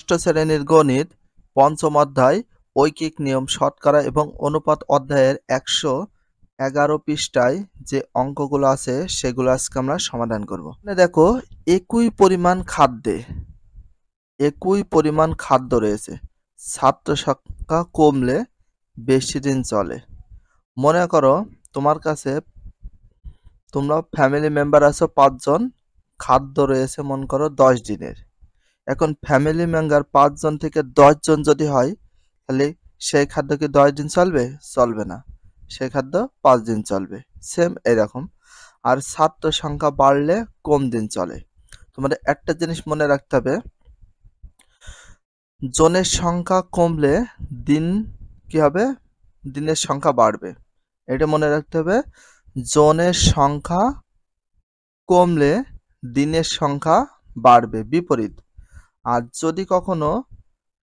ষষ্ঠ শ্রেণীর গণিত পঞ্চম অধ্যায় ঐকিক নিয়ম শতকরা এবং অনুপাত অধ্যায়ের 111 পৃষ্ঠায় যে অঙ্কগুলো আছে সেগুলো আজকে আমরা সমাধান করব। দেখো, একই পরিমাণ খাদ্য রয়েছে, ছাত্র সংখ্যা কমলে বেশি দিন চলে। মনে করো তোমার কাছে তোমরা ফ্যামিলি মেম্বার আছো 5 জন, খাদ্য রয়েছে মনে করো 10 দিনের। এখন ফ্যামিলি মেম্বার 5 জন থেকে 10 জন যদি হয়, তাহলে সেই খাদ্য কি 10 দিন চলবে? চলবে না, সেই খাদ্য 5 দিন চলবে। সেম এরকম। আর ছাত্র সংখ্যা বাড়লে কম দিন চলে। তোমাদের একটা জিনিস মনে রাখতে হবে, জনের সংখ্যা কমলে দিন কি হবে? দিনের সংখ্যা বাড়বে। এটা মনে রাখতে হবে, জনের সংখ্যা কমলে দিনের সংখ্যা বাড়বে, বিপরীত। আর যদি কখনো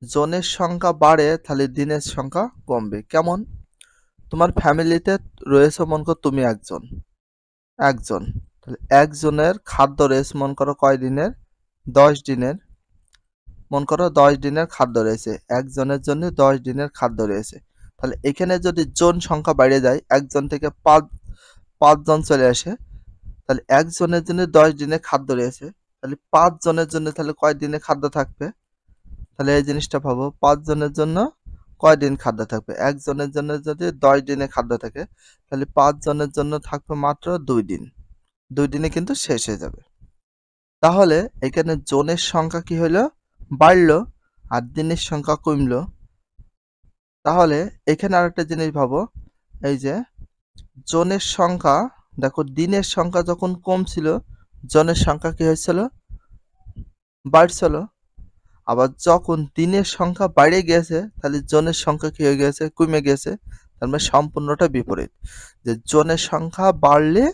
জনের সংখ্যা বাড়ে তাহলে দিনের সংখ্যা কমবে। কেমন? তোমার ফ্যামিলিতে রয়েছে মনে করো তুমি একজন, তাহলে একজনের খাদ্য রয়েছে মনে করো কয় দিনের? 10 দিনের। মনে করো 10 দিনের খাদ্য রয়েছে, একজনের জন্য 10 দিনের খাদ্য রয়েছে। তাহলে এখানে যদি জন সংখ্যা বেড়ে যায়, একজন থেকে 5 জন চলে আসে, তাহলে একজনের জন্য 10 দিনের খাদ্য রয়েছে, তাহলে 5 জনের জন্য তাহলে কয় দিনের খাদ্য থাকবে? তাহলে এই জিনিসটা ভাবো, 5 জনের জন্য কয় দিন খাদ্য থাকবে? একজনের জন্য যদি 10 দিনের খাদ্য থাকে, তাহলে 5 জনের জন্য থাকবে মাত্র 2 দিন। 2 দিনে কিন্তু শেষ হয়ে যাবে। তাহলে এখানে জনের সংখ্যা কি হলো? বাড়লো, আর দিনের সংখ্যা কমলো। তাহলে এখানে আরেকটা জিনিস ভাবো, এই যে জনের সংখ্যা, দেখো দিনের সংখ্যা যখন কম ছিল, জনের সংখ্যা কি হয়েছিল? বাড়ছিল। আবার যখন দিনের সংখ্যা বেড়ে গেছে, তাহলে জনের সংখ্যা কি হয়ে গেছে? কমে গেছে। তার মানে সম্পূর্ণটা বিপরীত, যে জনের সংখ্যা বাড়লে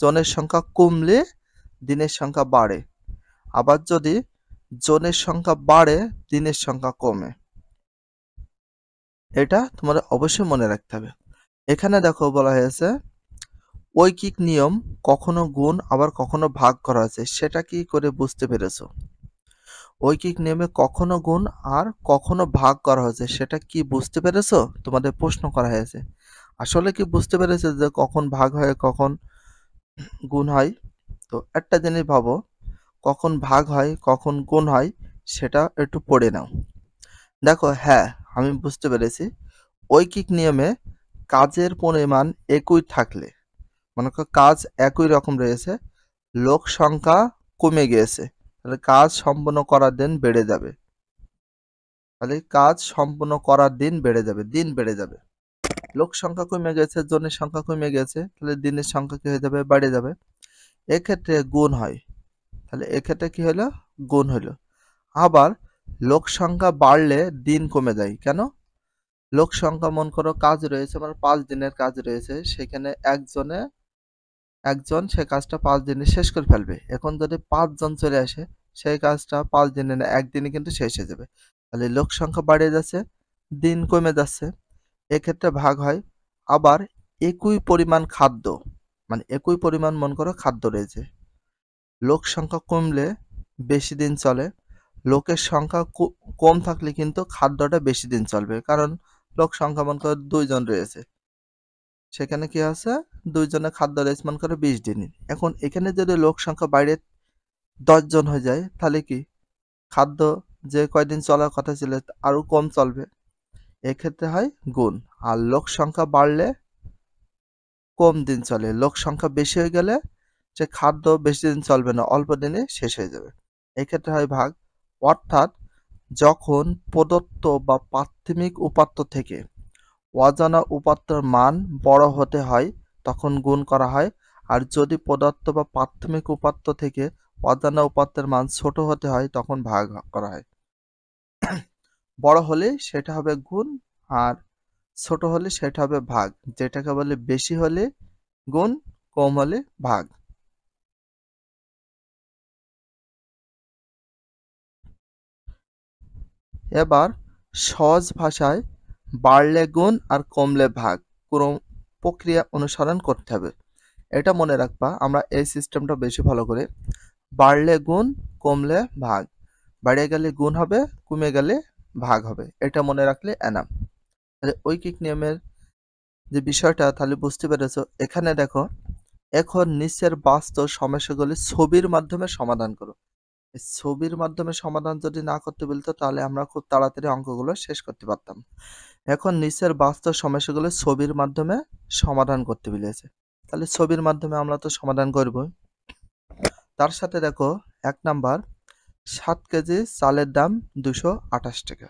জনের সংখ্যা কমলে দিনের সংখ্যা বাড়ে, আবার যদি জনের সংখ্যা বাড়ে দিনের সংখ্যা কমে। এটা তোমাদের অবশ্যই মনে রাখতে হবে। এখানে দেখো বলা হয়েছে ঐকিক নিয়ম কখনো গুণ আবার কখনো ভাগ করা আছে, সেটা কি করে বুঝতে পেরেছো? ঐকিক নিয়মে কখনো গুণ আর কখনো ভাগ করা হয়েছে, সেটা কি বুঝতে পেরেছো? তোমাদের প্রশ্ন করা হয়েছে, আসলে কি বুঝতে পেরেছো যে কখন ভাগ হয় কখন গুণ হয়? তো একটা জিনিস ভাবো, কখন ভাগ হয় কখন গুণ হয় সেটা একটু পড়ে নাও। দেখো, হ্যাঁ আমি বুঝতে পেরেছি। ঐকিক নিয়মে কাজের পরিমাণ একই থাকলে, মনে করো কাজ একই রকম রয়েছে, লোক সংখ্যা কমে গিয়েছে, তাহলে কাজ সম্পন্ন করার দিন বেড়ে যাবে। দিন বেড়ে যাবে। লোক সংখ্যা কমে গেছে, জনের সংখ্যা কমে গেছে, তাহলে দিনের সংখ্যা কি হয়ে যাবে? বেড়ে যাবে। এক্ষেত্রে গুণ হয়, তাহলে এক্ষেত্রে কি হলো? গুণ হলো। আবার লোক সংখ্যা বাড়লে দিন কমে যায়, কেন? লোক সংখ্যা মনে করো কাজ রয়েছে, মানে 5 দিনের কাজ রয়েছে, সেখানে একজন সে কাজটা 5 দিনে শেষ করে ফেলবে। এখন যদি 5 জন চলে আসে, সেই কাজটা 5 দিনে না, একদিনে কিন্তু শেষ হয়ে যাবে। তাহলে লোক সংখ্যা বাড়িয়ে যাচ্ছে, দিন কমে যাচ্ছে, এক্ষেত্রে ভাগ হয়। আবার একই পরিমাণ খাদ্য, মানে একই পরিমাণ মনে করো খাদ্য রয়েছে, লোক সংখ্যা কমলে বেশি দিন চলে, লোকের সংখ্যা কম থাকলে কিন্তু খাদ্যটা বেশি দিন চলবে, কারণ লোক সংখ্যা মনে করো 2 জন রয়েছে, সেখানে কি আছে? 2 জনের খাদ্য রয়েছে মনে করো 20 দিন। এখন এখানে যদি লোক সংখ্যা বাইরে 10 জন হয়ে যায়, তাহলে কি খাদ্য যে কয়দিন চলার কথা ছিল আরো কম চলবে, এক্ষেত্রে হয় গুণ। আর লোক সংখ্যা বাড়লে কম দিন চলে, লোক সংখ্যা বেশি হয়ে গেলে যে খাদ্য বেশি দিন চলবে না, অল্প দিনে শেষ হয়ে যাবে, এক্ষেত্রে হয় ভাগ। অর্থাৎ যখন প্রদত্ত বা প্রাথমিক উপাত্ত থেকে অজানা উপাত্তের মান বড় হতে হয় তখন গুণ করা হয়, আর যদি প্রদত্ত বা প্রাথমিক উপাত্ত থেকে অজানা উপাত্তের মান ছোট হতে হয় তখন ভাগ করা হয়। বড় হলে সেটা হবে গুণ, আর ছোট হলে সেটা হবে ভাগ, যেটাকে বলে বেশি হলে গুণ, কম হলে ভাগ। এবার সহজ ভাষায় বাড়লে গুণ আর কমলে ভাগ ক্রম প্রক্রিয়া অনুসরণ করতে হবে। এটা মনে রাখবা, আমরা এই সিস্টেমটা বেশি ফলো করি, বাড়লে গুণ কমলে ভাগ। বেড়ে গেলে গুণ হবে, কমে গেলে ভাগ হবে। এটা মনে রাখলে এনাফ। তাহলে ঐকিক নিয়মের যে বিষয়টা তাহলে বুঝতে পেরেছো। এখানে দেখো, এখন নিচের বাস্তব সমস্যাগুলি ছবির মাধ্যমে সমাধান করো। এই ছবির মাধ্যমে সমাধান যদি না করতে বলতো তাহলে আমরা খুব তাড়াতাড়ি অঙ্কগুলো শেষ করতে পারতাম। এখন নিচের বাস্তব সমস্যাগুলো ছবির মাধ্যমে সমাধান করতে বলেছে। তাহলে ছবির মাধ্যমে আমরা তো সমাধান করব। তার সাথে দেখো 1 নাম্বার 7 কেজি চালের দাম 228 টাকা।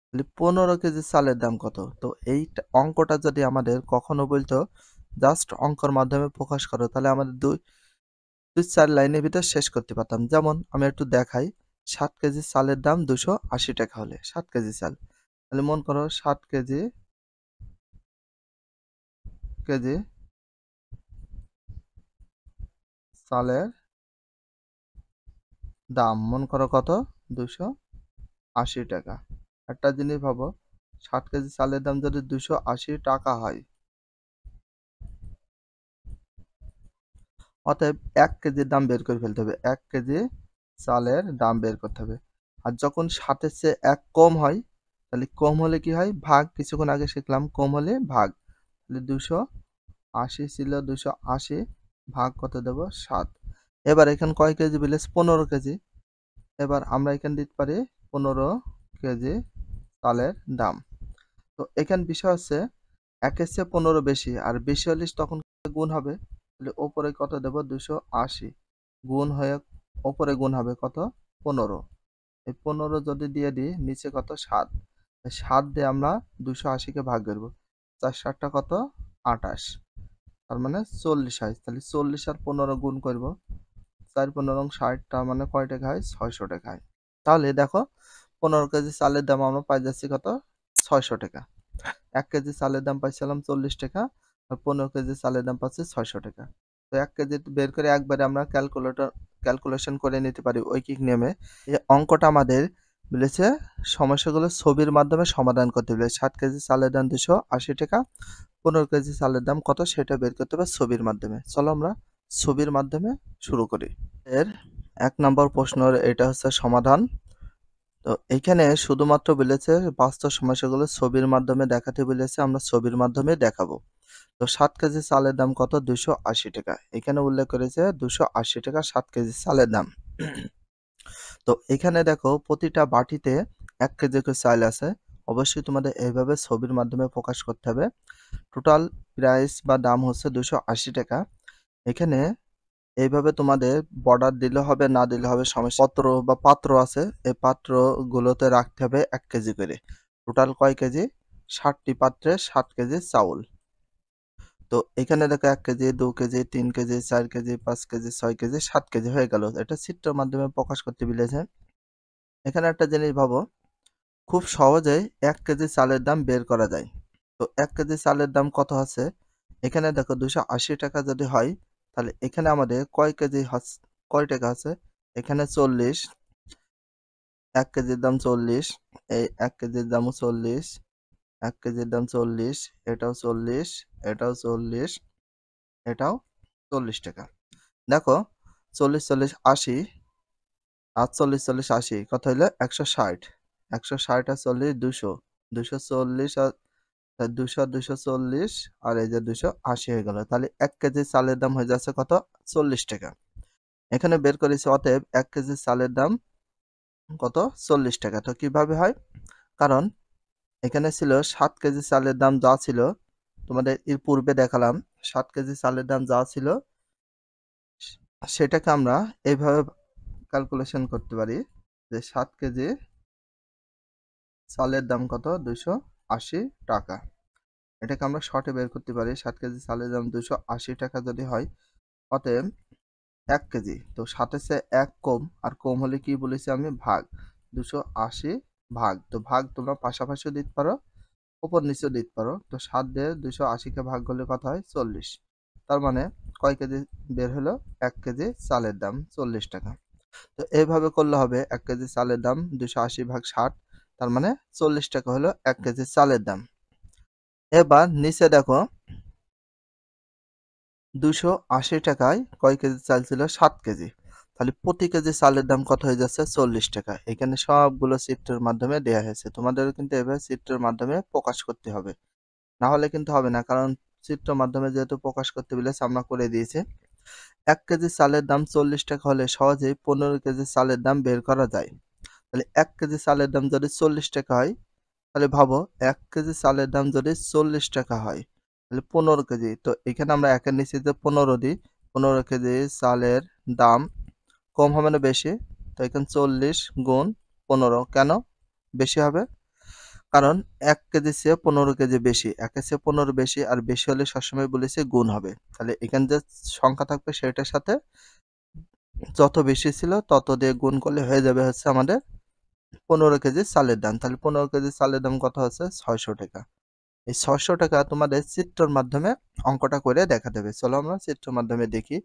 তাহলে 15 কেজি চালের দাম কত? তো এই অঙ্কটা যদি আমাদের কখনো বলতো জাস্ট অঙ্কর মাধ্যমে প্রকাশ করো, তাহলে আমাদের 2-4 লাইনের ভিতর শেষ করতে পারতাম। যেমন আমি একটু দেখাই, 7 কেজি চালের দাম 280 টাকা হলে 7 কেজি চাল। তাহলে মন করো 7 কেজি চালের দাম মন করো কত? 280 টাকা। একটা জিনিস ভাবো, 7 কেজি চালের দাম যদি 280 টাকা হয়, অতএব 1 কেজির দাম বের করে ফেলতে হবে। 1 কেজি চালের দাম বের করতে হবে। আর যখন 7 এর চেয়ে 1 কম হয়, তাহলে কম হলে কি হয়? ভাগ। কিছুক্ষণ আগে শিখলাম কম হলে ভাগ। তাহলে 280 ছিল, 280 ভাগ কত দেব? 7। এবার এখানে কয় কেজি বলেছে? 15 কেজি। এবার আমরা এখানে দিতে পারি 15 কেজি চালের দাম। তো এখানে বিষয় হচ্ছে 1 এর চেয়ে 15 বেশি, আর বেশি হলে তখন গুণ হবে। তাহলে ওপরে কত দেব? 280 গুণ হয়ে ওপরে গুণ হবে কত? 15। এই 15 যদি দিয়ে দিই, নিচে কত? 7। 7 দিয়ে আমরা 280 কে ভাগ করব। 4 7 কত? 28। তার মানে 40 হয়। তাহলে 40 আর 15 গুণ করব। 4 15 60, তার মানে কয় টাকা হয়? 600 টাকা হয়। তাহলে দেখো 15 কেজি চালের দাম আমরা পাই যাচ্ছি কত? 600 টাকা। 1 কেজি চালের দাম পাইছিলাম 40 টাকা, আর 15 কেজি চালের দাম পাচ্ছি 600 টাকা। তো 1 কেজি বের করে একবারে আমরা ক্যালকুলেশন করে নিতে পারি ঐকিক নিয়মে। এই অঙ্কটা আমাদের বলেছে সমস্যাগুলো ছবির মাধ্যমে সমাধান করতে বলেছে। 7 কেজি চালের দাম 280 টাকা, 15 কেজি চালের দাম কত সেটা বের করতে হবে ছবির মাধ্যমে। চলো আমরা ছবির মাধ্যমে শুরু করি। এর 1 নম্বর প্রশ্নের এটা হচ্ছে সমাধান। তো এইখানে শুধুমাত্র বলেছে বাস্তব সমস্যাগুলো ছবির মাধ্যমে দেখাতে বলেছে, আমরা ছবির মাধ্যমে দেখাবো। তো 7 কেজি চালের দাম কত? 280 টাকা। এখানে উল্লেখ করেছে 280 টাকা 7 কেজি চালের দাম। তো এখানে দেখো প্রতিটা বাটিতে 1 কেজি করে চাল আছে। অবশ্যই তোমাদের এইভাবে ছবির মাধ্যমে প্রকাশ করতে হবে। টোটাল প্রাইস বা দাম হচ্ছে 280 টাকা। এখানে এইভাবে তোমাদের বর্ডার দিলে হবে, না দিলে হবে সমস্যা। পত্র বা পাত্র আছে, এই পাত্রগুলোতে রাখতে হবে 1 কেজি করে। টোটাল কয় কেজি? 60টি পাত্রে 7 কেজি চাউল। তো এখানে দেখো 1 KG, 2 KG, 3 KG, 4 KG, 5 KG, 6 KG, 7 KG হয়ে গেল। এটা চিত্রের মাধ্যমে প্রকাশ করতে বলেছে। এখানে একটা জিনিস ভাবো, খুব সহজেই 1 কেজি চালের দাম বের করা যায়। তো 1 কেজি চালের দাম কত আছে? এখানে দেখো 280 টাকা যদি হয়, তাহলে এখানে আমাদের কয় টাকা আছে? এখানে 40। 1 কেজির দাম 40। এই 1 কেজির দামও 40। 1 কেজির দাম 40, এটাও 40, এটাও 40, এটাও 40 টাকা। দেখো 40 40 80, আর 40 40 80 কত হইলো? 160। 160 আর 40 200। 240 আর 200 240 আর এই যে 280 হয়ে গেল। তাহলে 1 কেজি চালের দাম হয়ে যাচ্ছে কত? 40 টাকা। এখানে বের করেছি, অতএব 1 কেজি চালের দাম কত? 40 টাকা। তো কিভাবে হয়? কারণ এখানে ছিল 7 কেজি চালের দাম যা ছিল, তোমাদের এর পূর্বে দেখালাম 7 কেজি চালের দাম যা ছিল সেটাকে আমরা এইভাবে ক্যালকুলেশন করতে পারি যে 7 কেজি চালের দাম কত? 280 টাকা। এটাকে আমরা শর্টে বের করতে পারি। 7 কেজি চালের দাম 280 টাকা যদি হয়, অতএব 1 কেজি। তো 7 এর চেয়ে 1 কম, আর কম হলে কি বলেছি আমি? ভাগ। 280 ভাগ। তো ভাগ তোমরা পাশাপাশিও দিতে পারো, উপর নিচেও দিতে পারো। তো 7 দিয়ে 280 কে ভাগ করলে কত হয়? 40। তার মানে কয় কেজি বের হলো? 1 কেজি চালের দাম 40 টাকা। তো এইভাবে করলে হবে 1 কেজি চালের দাম 280 ভাগ 60, তার মানে 40 টাকা হলো 1 কেজি চালের দাম। এবার নিচে দেখো 280 টাকায় কয় কেজি চাল ছিল? 7 কেজি। তাহলে প্রতি কেজি চালের দাম কত হয়ে যাচ্ছে 40 টাকা। এখানে সবগুলো চিত্রের মাধ্যমে দেয়া হয়েছে। তোমাদেরও কিন্তু এভাবে চিত্রের মাধ্যমে প্রকাশ করতে হবে, না হলে কিন্তু হবে না, কারণ চিত্র মাধ্যমে যেহেতু প্রকাশ করতে বলেছে আমরা করে দিয়েছি। 1 কেজি চালের দাম 40 টাকা হলে সহজেই 15 কেজি চালের দাম বের করা যায়। তাহলে 1 কেজি চালের দাম যদি 40 টাকা হয়, তাহলে ভাবো 1 কেজি চালের দাম যদি 40 টাকা হয়, তাহলে 15 কেজি, তো এখানে আমরা একের নিচে যে 15 দিই, 15 কেজি চালের দাম কম হবে না বেশি? তো এখানে 40 গুণ 15 কেন বেশি হবে? কারণ 1 কেজি চেয়ে 15 কেজি বেশি, 1 এর চেয়ে 15 বেশি, আর বেশি হলে সবসময় বলেছি গুণ হবে। তাহলে এখানে যে সংখ্যা থাকবে সেটার সাথে যত বেশি ছিল তত দিয়ে গুণ করলে হয়ে যাবে হচ্ছে আমাদের 15 কেজি চালের দাম। তাহলে 15 কেজি চালের দাম কত হচ্ছে 600 টাকা। এই 600 টাকা তোমাদের চিত্রের মাধ্যমে অঙ্কটা করে দেখাতে হবে। চলো আমরা চিত্রের মাধ্যমে দেখি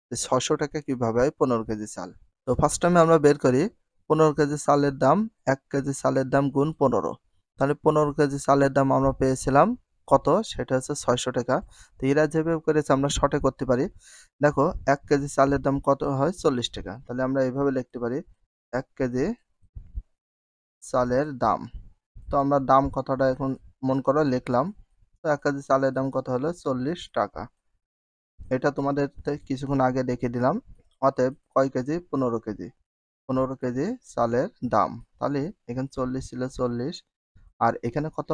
যে 600 টাকা কিভাবে হয় 15 কেজি চাল। তো ফার্স্ট টাইমে আমরা বের করি 15 কেজি চালের দাম 1 কেজি চালের দাম গুণ 15। তাহলে 15 কেজি চালের দাম আমরা পেয়েছিলাম কত, সেটা হচ্ছে 600 টাকা। তো এরা যেভাবে করেছে আমরা শর্টে করতে পারি। দেখো 1 কেজি চালের দাম কত হয় 40 টাকা। তাহলে আমরা এইভাবে লিখতে পারি 1 কেজি চালের দাম। তো আমরা দাম কথাটা এখন মন করো লিখলাম। তো 1 কেজি চালের দাম কত হলো 40 টাকা। এটা তোমাদের কিছুক্ষণ আগে দেখিয়ে দিলাম। অতএব কয় কেজি 15 কেজি, 15 কেজি চালের দাম। তাহলে এখানে 40 ছিল 40, আর এখানে কত,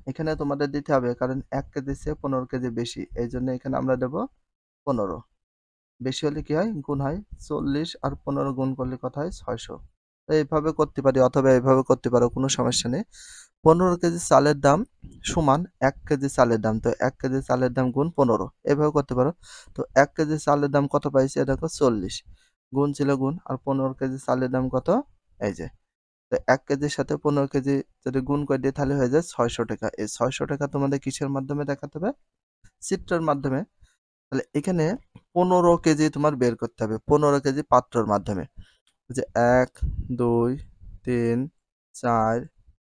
এখানে তোমাদের দিতে হবে কারণ 1 কেজি চেয়ে 15 কেজি বেশি, এই জন্য এখানে আমরা দেব 15। বেশি হলে কি হয় গুণ হয়, 40 আর 15 গুণ করলে কত হয় 600। তো এইভাবে করতে পারি অথবা এইভাবে করতে পারো, কোনো সমস্যা নেই। 15 কেজি চালের দাম সমান 1 কেজি চালের দাম, তো 1 কেজি চালের দাম গুণ 15 এভাবে করতে পারো। তো 1 কেজি চালের দাম কত পাইছি দেখো 40, গুণ ছিল গুণ, আর 15 কেজি চালের দাম কত, এই যে। তো 1 কেজির সাথে 15 কেজি যদি গুণ করে দিই তাহলে হয়ে যায় 600 টাকা। এই 600 টাকা তোমাদের কিসের মাধ্যমে দেখাতে হবে, চিত্রের মাধ্যমে। তাহলে এখানে 15 কেজি তোমার বের করতে হবে, 15 কেজি পাত্রর মাধ্যমে। যে 1 2 3 4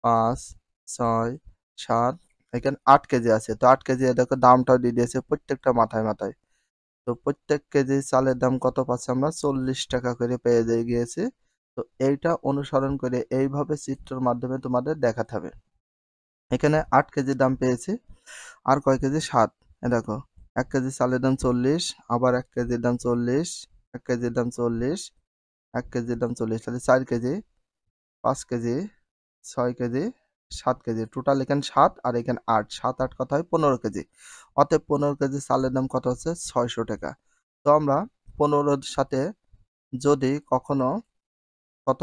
5 6 7, এখানে 8 কেজি আছে, তো 8 কেজি দেখো দামটাও দিয়ে দিয়েছে প্রত্যেকটা মাথায় মাথায়। তো প্রত্যেক কেজি চালের দাম কত পাচ্ছি আমরা 40 টাকা করে পেয়ে গিয়েছি। তো এইটা অনুসরণ করে এইভাবে চিত্রের মাধ্যমে তোমাদের দেখাতে হবে। এখানে 8 কেজি দাম পেয়েছি, আর কয় কেজি 7, দেখো 1 কেজি চালের দাম 40, আবার 1 কেজির দাম 40, 1 কেজির দাম 40, 1 কেজির দাম 40, তাহলে 4 KG, 5 KG, 6 KG, 7 KG, total এখানে 7 আর এখানে 8, 7 8 কত হয় 15 কেজি। অতএব 15 কেজি চালের দাম কত হচ্ছে 600 টাকা। তো আমরা 15-র সাথে যদি কখনো কত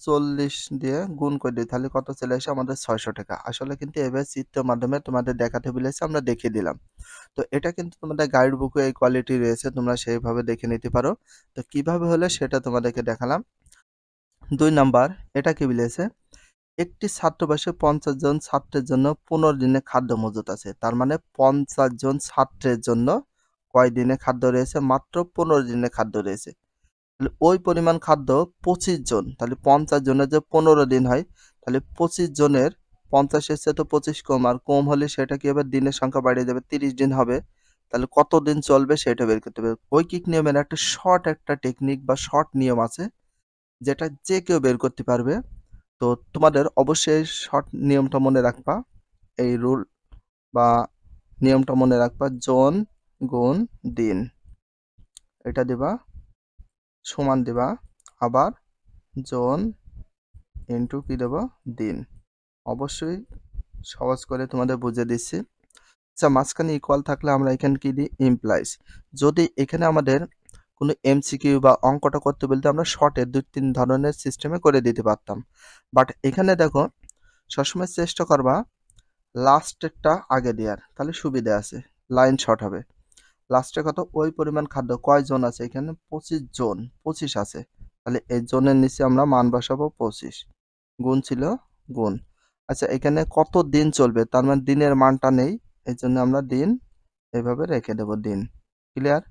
40 দিয়ে গুণ করে দিই তাহলে কত চলে আসে আমাদের 600 টাকা। আসলে কিন্তু এভাবে চিত্রের মাধ্যমে তোমাদের দেখাতে বলেছে, আমরা দেখিয়ে দিলাম। তো এটা কিন্তু তোমাদের গাইড বুকে এই কোয়ালিটি রয়েছে, তোমরা সেইভাবে দেখে নিতে পারো। তো কিভাবে হলে সেটা তোমাদেরকে দেখালাম। 2 নাম্বার, এটা কি বলেছে, একটি ছাত্রাবাসে 50 জন ছাত্রের জন্য 15 দিনে খাদ্য মজুত আছে। তার মানে 50 জন ছাত্রের জন্য কয় দিনে খাদ্য রয়েছে, মাত্র 15 দিনে খাদ্য রয়েছে। তাহলে ওই পরিমাণ খাদ্য 25 জন, তাহলে 50 জনের যে 15 দিন হয়, তাহলে 25 জনের 50 এর চেয়ে তো 25 কম, আর কম হলে সেটা কি হবে দিনের সংখ্যা বাড়িয়ে যাবে, 30 দিন হবে। তাহলে কত দিন চলবে সেটা বের করতে হবে। ঐকিক নিয়মের একটা শর্ট একটা টেকনিক বা শর্ট নিয়ম আছে, যেটা যে কেউ বের করতে পারবে। তো তোমাদের অবশ্যই শর্ট নিয়মটা মনে রাখবা, এই রুল বা নিয়মটা মনে রাখবা, জন গুণ দিন, এটা দিবা সমান দিবা, আবার জন ইন্টু কি দেবো দিন। অবশ্যই সহজ করে তোমাদের বুঝিয়ে দিচ্ছি। আচ্ছা, মাঝখানে ইকুয়াল থাকলে আমরা এখানে কি দিই ইমপ্লাইজ। যদি এখানে আমাদের কোনো এমসিকিউ বা অঙ্কটা করতে বলতে আমরা শর্টে 2-3 ধরনের সিস্টেমে করে দিতে পারতাম, বাট এখানে দেখো সবসময় চেষ্টা করবা লাস্টেরটা আগে দেওয়ার, তাহলে সুবিধা আছে, লাইন শর্ট হবে। লাস্টে কত ওই পরিমাণ খাদ্য কয় জন আছে, এখানে 25 জন, 25 আছে, তাহলে এই জনের নিচে আমরা মান বসাবো 25, গুণ ছিল গুণ। আচ্ছা, এখানে কত দিন চলবে, তার মানে দিনের মানটা নেই, এই জন্য আমরা দিন এভাবে রেখে দেব দিন। ক্লিয়ার,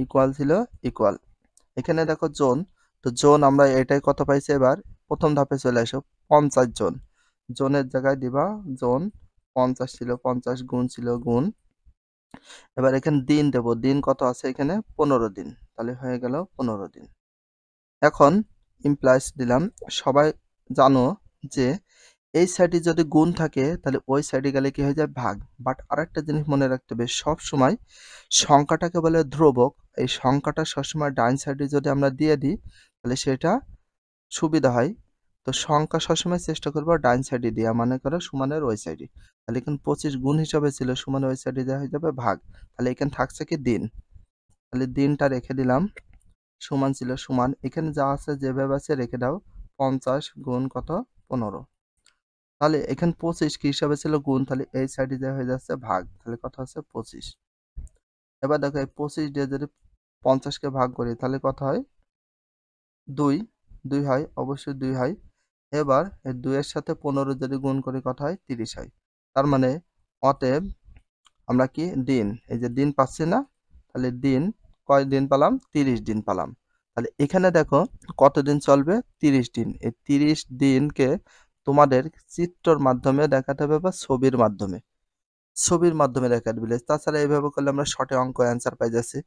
ইকুয়াল ছিল ইকুয়াল। এখানে দেখো জন, তো জন আমরা এটাই কত পাইছি, এবার প্রথম ধাপে চলে আসো 50 জন, জনের জায়গায় দিবা জন, 50 ছিল 50, গুণ ছিল গুণ। এবার এখানে দিন দেব, দিন কত আছে এখানে 15 দিন, তাহলে হয়ে গেল 15 দিন। এখন ইমপ্লাইজ দিলাম, সবাই জানো যে এই সাইডে যদি গুণ থাকে তাহলে ওই সাইডে গেলে কি হয়ে যায় ভাগ। বাট আরেকটা জিনিস মনে রাখতে হবে, সব সময় সংখ্যাটাকে বলে ধ্রুবক, এই সংখ্যাটা সবসময় ডান সাইডে যদি আমরা দিয়ে দিই তাহলে সেটা সুবিধা হয়। তো সংখ্যা সবসময় চেষ্টা করবো ডান সাইডে দেওয়া, মানে করো সমানের ওই সাইডে। তাহলে এখানে 25 গুণ হিসাবে ছিল, সমানের ওই সাইডে দেওয়া হয়ে যাবে ভাগ। তাহলে এখানে থাকছে কি দিন, তাহলে দিনটা রেখে দিলাম, সমান ছিল সমান, এখানে যা আছে যেভাবে আছে রেখে দাও। 50 গুণ কত 15, তাহলে এখানে 25 কি হিসাবে ছিল গুণ, তাহলে এই সাইডে যা হয়ে যাচ্ছে ভাগ, তাহলে কত হচ্ছে 25। এবার দেখো এই 25 দিয়ে যদি 50 কে ভাগ করি তাহলে কত হয় 2, 2 হয়, অবশ্যই 2 হয়। এবার এই 2 এর সাথে 15 যদি গুণ করি কত হয় 30 হয়। তার মানে অতএব আমরা কি দিন, এই যে দিন পাচ্ছি না, তাহলে দিন কয় দিন পেলাম 30 দিন পেলাম। তাহলে এখানে দেখো কতদিন চলবে 30 দিন। এই 30 দিনকে তোমাদের চিত্রর মাধ্যমে দেখাতে হবে বা ছবির মাধ্যমে, দেখাতে হবে। তাছাড়া এইভাবে করলে আমরা শর্টে অঙ্ক অ্যান্সার পাই যাচ্ছি।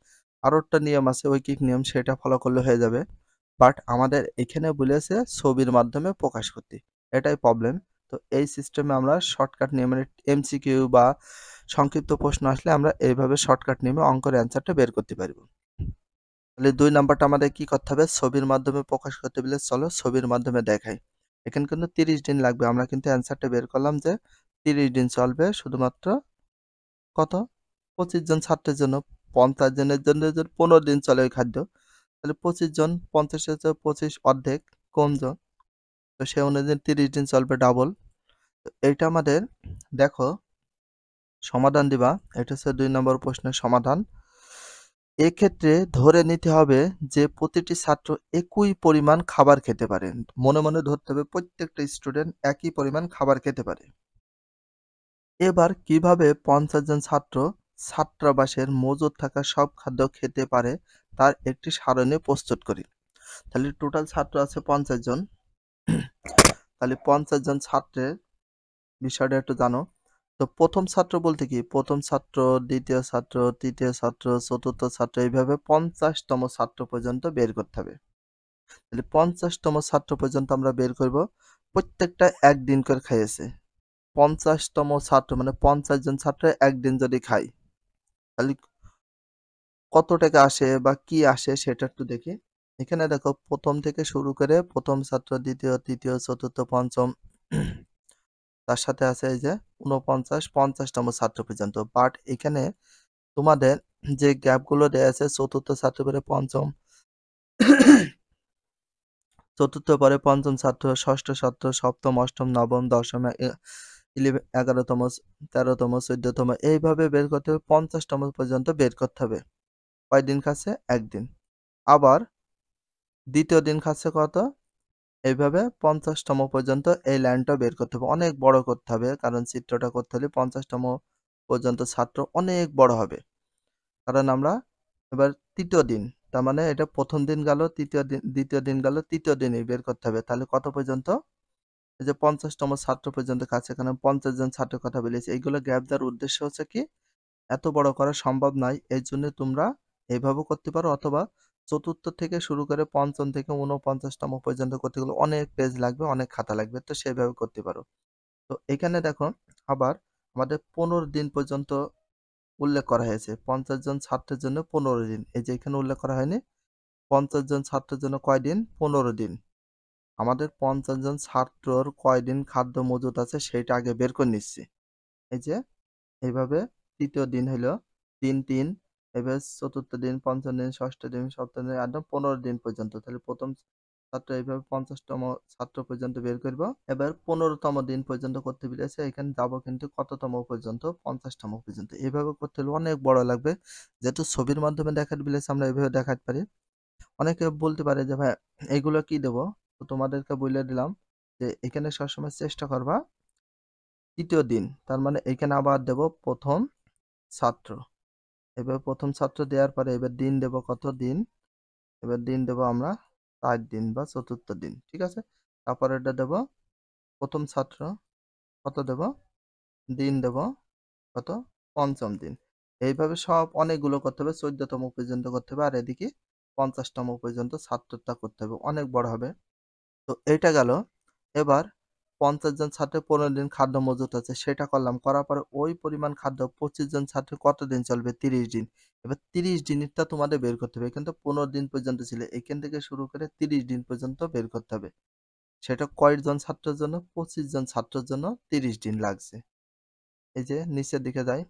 আরো একটা নিয়ম আছে ঐকিক নিয়ম, সেটা ফলো করলে হয়ে যাবে। বাট আমাদের এখানে বলেছে ছবির মাধ্যমে প্রকাশ করতে, এটাই প্রবলেম। তো এই সিস্টেমে আমরা শর্টকাট নিয়মে এমসিকিউ বা সংক্ষিপ্ত প্রশ্ন আসলে আমরা এইভাবে শর্টকাট নিয়মে অঙ্কের অ্যান্সারটা বের করতে পারবো। তাহলে 2 নাম্বারটা আমাদের কি করতে হবে, ছবির মাধ্যমে প্রকাশ করতে বলে, চলো ছবির মাধ্যমে দেখাই। এখানে কিন্তু 30 দিন লাগবে, আমরা কিন্তু অ্যান্সারটা বের করলাম যে 30 দিন চলবে শুধুমাত্র কত 25 জন ছাত্রের জন্য। 50 জনের জন্য যদি 15 দিন চলে ওই খাদ্য, তাহলে 25 জন 50 এর 25 অর্ধেক কম জন, তো সে অনুযায়ী 30 দিন চলবে ডাবল। তো এইটা আমাদের দেখো সমাধান দিবা, এটা হচ্ছে 2 নম্বর প্রশ্নের সমাধান। এক্ষেত্রে ধরে নিতে হবে যে প্রতিটি ছাত্র একই পরিমাণ খাবার খেতে পারে। মনে মনে ধরতে হবে প্রত্যেকটা স্টুডেন্ট একই পরিমাণ খাবার খেতে পারে। এবার কিভাবে 50 জন ছাত্র ছাত্রাবাসের মজুদ থাকা সব খাদ্য খেতে পারে তার একটি সারণী প্রস্তুত করি। তাহলে টোটাল ছাত্র আছে 50 জন। তাহলে 50 জন ছাত্রের বিষয়টা একটু জানো। তো প্রথম ছাত্র বলতে কি, প্রথম ছাত্র, দ্বিতীয় ছাত্র, তৃতীয় ছাত্র, চতুর্থ ছাত্র, এইভাবে 50তম ছাত্র পর্যন্ত বের করতে হবে। তাহলে 50তম ছাত্র পর্যন্ত আমরা বের করব, প্রত্যেকটা একদিন করে খাইয়েছে। 50তম ছাত্র মানে 50 জন ছাত্র একদিন যদি খায় তাহলে কত টাকা আসে বা কি আসে সেটা একটু দেখি। এখানে দেখো প্রথম থেকে শুরু করে প্রথম ছাত্র, দ্বিতীয়, তৃতীয়, চতুর্থ, পঞ্চম, তার সাথে আছে এই যে 49, 50তম ছাত্র পর্যন্ত। বাট এখানে তোমাদের যে গ্যাপগুলো দেয়া আছে, চতুর্থ ছাত্র পরে পঞ্চম, চতুর্থ পরে পঞ্চম ছাত্র, ষষ্ঠ ছাত্র, সপ্তম, অষ্টম, নবম, দশম, 11তম, 13তম, 14তম, এইভাবে বের করতে হবে। 50তম পর্যন্ত বের করতে হবে। কয়দিন খাচ্ছে একদিন। আবার দ্বিতীয় দিন খাচ্ছে কত, এইভাবে 50তম পর্যন্ত এই লাইনটা বের করতে হবে। অনেক বড় করতে হবে, কারণ চিত্রটা করতে হলে 50তম পর্যন্ত ছাত্র অনেক বড় হবে। কারণ আমরা এবার তৃতীয় দিন, তার মানে এটা প্রথম দিন গেল, তৃতীয় দিন, দ্বিতীয় দিন গেল, তৃতীয় দিনই বের করতে হবে। তাহলে কত পর্যন্ত, এই যে 50তম ছাত্র পর্যন্ত কাছে, এখানে 50 জন ছাত্রের কথা বলেছি। এইগুলো গ্যাপ দেওয়ার উদ্দেশ্য হচ্ছে কি, এত বড় করা সম্ভব নয়, এই জন্য তোমরা এইভাবেও করতে পারো, অথবা চতুর্থ থেকে শুরু করে পঞ্চম থেকে 49তম পর্যন্ত করতে গেলে অনেক পেজ লাগবে, অনেক খাতা লাগবে, তো সেইভাবে করতে পারো। তো এখানে দেখো আবার আমাদের 15 দিন পর্যন্ত উল্লেখ করা হয়েছে। 50 জন ছাত্রের জন্য 15 দিন, এই যে এখানে উল্লেখ করা হয়নি। 50 জন ছাত্রের জন্য কয় দিন, 15 দিন। আমাদের 50 জন ছাত্রর কয়দিন খাদ্য মজুদ আছে সেইটা আগে বের করে নিচ্ছি। এই যে এইভাবে তৃতীয় দিন হলো 3 3, এবার চতুর্থ দিন, পঞ্চম দিন, ষষ্ঠ দিন, সপ্তম দিন, একদম 15 দিন পর্যন্ত। তাহলে প্রথম ছাত্র এইভাবে 50তম ছাত্র পর্যন্ত বের করব। এবার 15তম দিন পর্যন্ত করতে বলেছে, এখানে যাবো কিন্তু কততম পর্যন্ত, 50তম পর্যন্ত। এইভাবে করতে হলে অনেক বড় লাগবে, যেহেতু ছবির মাধ্যমে দেখাতে বলেছে আমরা এইভাবে দেখাতে পারি। অনেকে বলতে পারে যে ভাই এইগুলো কি দেবো, তো তোমাদেরকে বলে দিলাম যে এখানে সবসময় চেষ্টা করবা তৃতীয় দিন, তার মানে এখানে আবার দেব প্রথম ছাত্র। এবার প্রথম ছাত্র দেওয়ার পরে এবার দিন দেব কত দিন, এবার দিন দেব আমরা 4 দিন বা চতুর্থ দিন, ঠিক আছে। তারপরে এটা দেব প্রথম ছাত্র, কত দেব দিন দেব কত পঞ্চম দিন। এইভাবে সব অনেকগুলো করতে হবে, 14তম পর্যন্ত করতে হবে। আর এদিকে 50তম পর্যন্ত ছাত্রটা করতে হবে, অনেক বড় হবে। তো এটা গেল। এবার 50 জন ছাত্রের 15 দিন খাদ্য মজুত আছে, সেটা করলাম। করার পরে ওই পরিমাণ খাদ্য 25 জন ছাত্রের কতদিন চলবে? 30 দিন। এবার 30 দিনেরটা তোমাদের বের করতে হবে। কিন্তু 15 দিন পর্যন্ত ছিল, এখান থেকে শুরু করে 30 দিন পর্যন্ত বের করতে হবে। সেটা কয়জন ছাত্রের জন্য? 25 জন ছাত্রের জন্য 30 দিন লাগছে। এই যে নিচের দিকে যাই।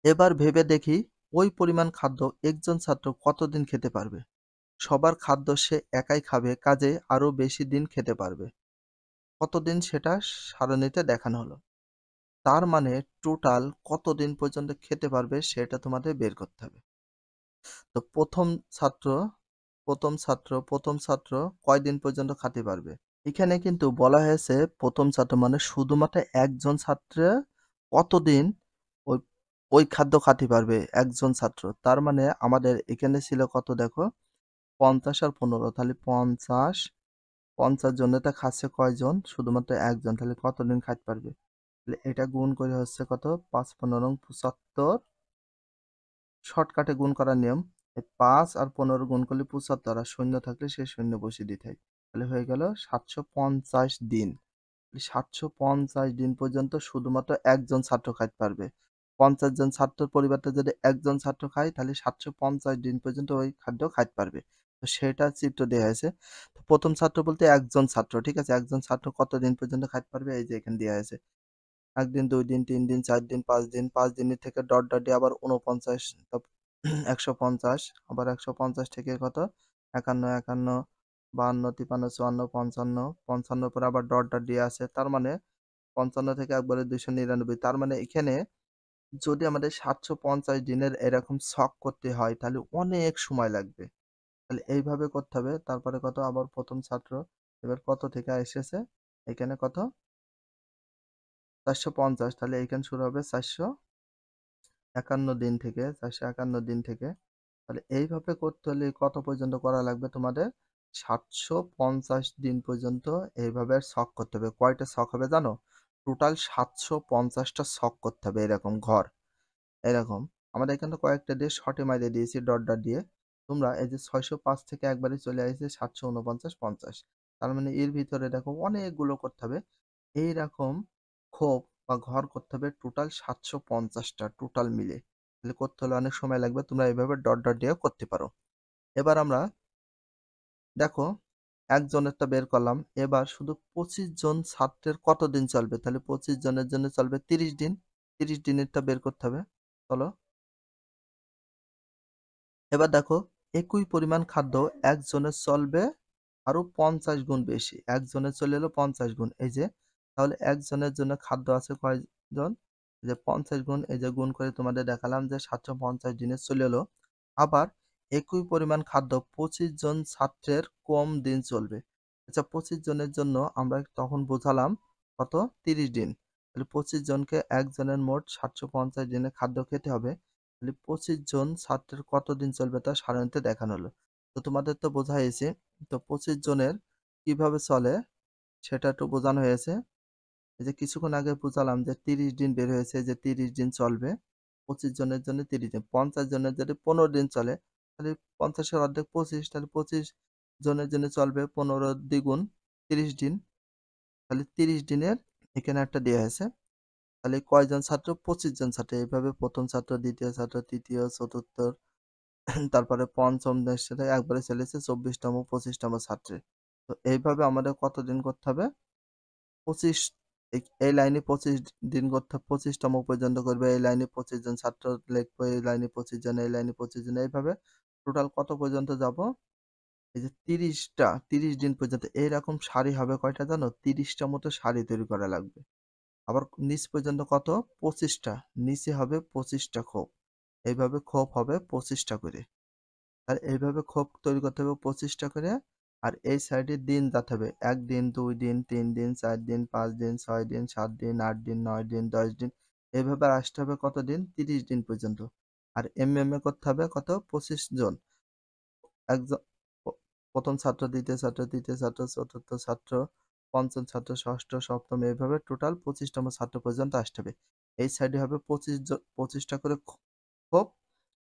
এবার ভেবে দেখি ওই পরিমাণ খাদ্য একজন ছাত্র কতদিন খেতে পারবে। সবার খাদ্য সে একাই খাবে, কাজেই আরো বেশি দিন খেতে পারবে। কতদিন সেটা সারণীতে দেখানো হলো। তার মানে টোটাল কতদিন পর্যন্ত খেতে পারবে সেটা তোমাদের বের করতে হবে। তো প্রথম ছাত্র কয়দিন পর্যন্ত খেতে পারবে? এখানে কিন্তু বলা হয়েছে প্রথম ছাত্র মানে শুধুমাত্র একজন ছাত্র কতদিন ওই ওই খাদ্য খেতে পারবে একজন ছাত্র। তার মানে আমাদের এখানে ছিল কত দেখো, 50 আর 15, তাহলে 50 জনেতে খাচ্ছে কয়জন? শুধুমাত্র একজন, তাহলে কতদিন খাইতে পারবে? তাহলে এটা গুণ করে হচ্ছে কত, 5×15=75। শর্টকাটে গুণ করার নিয়ম, এই 5 আর 15 গুণ করলে 75, আর শূন্য থাকলে সে শূন্য বসিয়ে দিতে হয়। তাহলে হয়ে গেল 750 দিন। 750 দিন পর্যন্ত শুধুমাত্র একজন ছাত্র খাইতে পারবে। 50 জন ছাত্রের পরিবর্তে যদি একজন ছাত্র খায়, তাহলে 750 দিন পর্যন্ত ওই খাদ্য খাইতে পারবে। তো সেটা চিত্র দেওয়া হয়েছে। তো প্রথম ছাত্র বলতে একজন ছাত্র, ঠিক আছে? একজন ছাত্র কতদিন পর্যন্ত খাইতে পারবে? এই যে এখানে দেওয়া আছে। 1 দিন, 2 দিন, 3 দিন, 4 দিন, 5 দিন, 5 দিনের থেকে ডট ডট দিয়ে আবার 49, 150, আবার 150 থেকে কত, 51, 51, 52, 53, 54, 55, 55 পরে আবার ডট ডট দিয়ে আছে। তার মানে 55 থেকে একবারে 299। তার মানে এখানে যদি আমাদের 750 দিনের এরকম ছক করতে হয়, তাহলে অনেক সময় লাগবে। তাহলে এইভাবে করতে হবে। তারপরে কত, আবার প্রথম ছাত্র এবার কত থেকে এসেছে? এখানে কত, 450, তাহলে এখানে শুরু হবে 451 দিন থেকে, 451 দিন থেকে। তাহলে এইভাবে করতে হলে কত পর্যন্ত করা লাগবে তোমাদের? 750 দিন পর্যন্ত এইভাবে ছক করতে হবে। কয়টা ছক হবে জানো? টোটাল 750টা ছক করতে হবে, এরকম ঘর। এরকম আমাদের এখানে কয়েকটা দিয়ে শর্টে মাইরে দিয়েছি ডট ডট দিয়ে। তোমরা এই যে 605 থেকে একবারে চলে আসছে 749, 50। তার মানে এর ভিতরে দেখো অনেকগুলো করতে হবে। এইরকম খোপ বা ঘর করতে হবে টোটাল 750টা টোটাল মিলে। তাহলে করতে হলে অনেক সময় লাগবে, তোমরা এইভাবে ডট ডট দিয়ে করতে পারো। এবার আমরা দেখো একজনেরটা বের করলাম। এবার শুধু 25 জন ছাত্রের কতদিন চলবে? তাহলে 25 জনের জন্য চলবে 30 দিন। 30 দিনেরটা বের করতে হবে। চলো। এবার দেখো একই পরিমাণ খাদ্য একজনের চলবে আরো 50 গুণ বেশি। একজনের চলে এলো 50 গুণ। এই যে তাহলে একজনের জন্য খাদ্য আছে কয়জন? এই যে 50 গুণ, এই যে গুণ করে তোমাদের দেখালাম যে 750 দিনে চলে এলো। আবার একই পরিমাণ খাদ্য 25 জন ছাত্রের কম দিন চলবে। আচ্ছা, 25 জনের জন্য আমরা তখন বোঝালাম কত, 30 দিন। তাহলে 25 জনকে একজনের মোট 750 দিনে খাদ্য খেতে হবে। তাহলে 25 জন ছাত্রের কতদিন চলবে তা সারণীতে দেখানো হলো। তো তোমাদের তো বোঝা হয়েছে। তো 25 জনের কিভাবে চলে সেটা একটু বোঝানো হয়েছে। এই যে কিছুক্ষণ আগে বোঝালাম যে 30 দিন বের হয়েছে, যে 30 দিন চলবে 25 জনের জন্য 30 দিন। 50 জনের যদি 15 দিন চলে, তাহলে 50 এর অর্ধেক 25, তাহলে 25 জনের জন্য চলবে 15 দ্বিগুণ 30 দিন। তাহলে 30 দিনের এখানে একটা দেওয়া আছে। তাহলে কয়জন ছাত্র? 25 জন ছাত্র। এইভাবে প্রথম ছাত্র, দ্বিতীয় ছাত্র, তৃতীয়, চতুর্থ, তারপরে পঞ্চমদের সাথে একবারে চলেছে 24তম 25তম ছাত্রে। তো এইভাবে আমাদের কতদিন করতে হবে? 25, এই লাইনে 25 দিন করতে হবে, 25তম পর্যন্ত করবে। এই লাইনে 25 জন ছাত্র লিখবো, এই লাইনে 25 জন, এই লাইনে 25 জন, এইভাবে টোটাল কত পর্যন্ত যাব? এই যে 30 দিন পর্যন্ত এইরকম সারি হবে কয়টা জানো? 30টা মতো সারি তৈরি করা লাগবে। আবার নিচ পর্যন্ত কত? 25টা। নিচে হবে 25টা খোপ। এইভাবে খোপ হবে 25টা করে। আর এইভাবে খোপ তৈরি করতে হবে 25টা করে। আর এই সাইডে দিন যাতে হবে 1 দিন, 2 দিন, 3 দিন, 4 দিন, 5 দিন, 6 দিন, 7 দিন, 8 দিন, 9 দিন, 10 দিন। এইভাবে আসতে হবে কতদিন? 30 দিন পর্যন্ত। আর এমএমএ করতে হবে কত? 25 জন। একজন প্রথম ছাত্র, দ্বিতীয় ছাত্র, তৃতীয় ছাত্র, চতুর্থ ছাত্র, পঞ্চম ছাত্র, ষষ্ঠ, সপ্তম, এইভাবে টোটাল 25তম ছাত্র পর্যন্ত আসতে হবে। এই সাইডে হবে 25টা করে খোপ।